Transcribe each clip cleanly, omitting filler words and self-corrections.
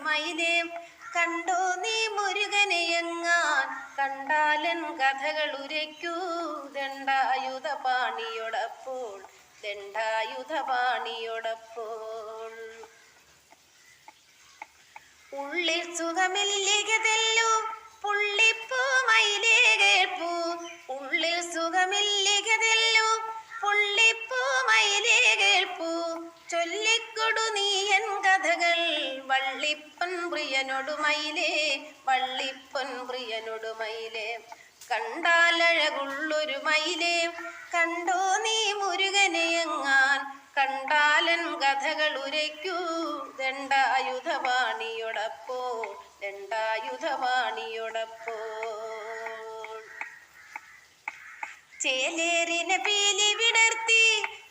മയിലേ കണ്ടോ നീ മുരുകനെയെങ്ങാൻ കണ്ടാലൻ കഥകൾ ഉരയ്ക്കൂ ദണ്ഡായുധപാണിയോടപ്പോൾ ദണ്ഡായുധപാണിയോടപ്പോൾ ഉള്ളിൽ സുഖമില്ലികതെല്ലു പുള്ളിപ്പൂ മയിലേ കേൾപ്പൂ ഉള്ളിൽ സുഖമില്ലികതെല്ലു പുള്ളിപ്പൂ മയിലേ കേൾപ്പൂ ചൊല്ലിക്കൊടു നീയൻ കഥകൾ വള്ളിപ്പൊൻ പ്രിയനോടു മയിലേ വള്ളിപ്പൊൻ പ്രിയനോടു മയിലേ കണ്ടാലഴകുള്ളൊരു മയിലേ കണ്ടോ നീ മുരുകനെയെങ്ങാൻ കണ്ടാലൻ കഥകൾ ഉരയ്ക്കൂ ദണ്ഡായുധപാണിയോടപ്പോൾ ദണ്ഡായുധപാണിയോടപ്പോൾ ചേലേറിനെ പീലി വിടർത്തി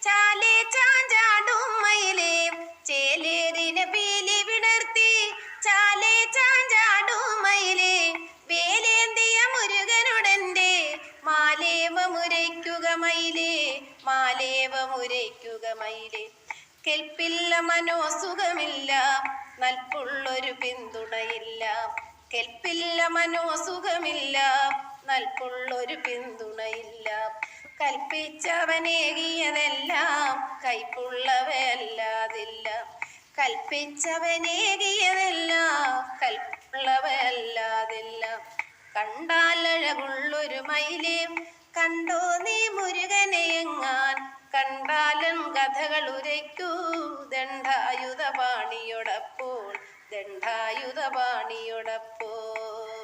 ചാലേ ചാഞ്ചാടും മയിലേ ചേലേറിനെ പീലി വിടർത്തി ചാലേ ചാഞ്ചാടും മയിലേ വേലേന്തിയ മുരുകനുടന്റെ മാലേവമുരയ്ക്കുക മയിലേ മാലേവമുരയ്ക്കുക മയിലേ കെൽപ്പില്ല മനോസുഖമില്ല നൽപ്പുള്ളൊരു പിന്തുണയില്ല കെൽപ്പില്ല മനോസുഖമില്ല നൽപ്പുള്ളൊരു പിന്തുണയില്ല കൽപ്പിച്ചവനേകിയതെല്ലാം കൈപ്പുള്ളവയല്ലാതില്ല കൽപ്പിച്ചവനേകിയതെല്ലാം കൽപ്പുള്ളവയല്ലാതില്ല കണ്ടാലഴകുള്ളൊരു മയിലേ കണ്ടോ നീ മുരുകനെയെങ്ങാൻ കണ്ടാലൻ കഥകൾ ഉരയ്ക്കൂ ദണ്ഡായുധപാണിയോടപ്പോൾ ദണ്ഡായുധപാണിയോടപ്പോൾ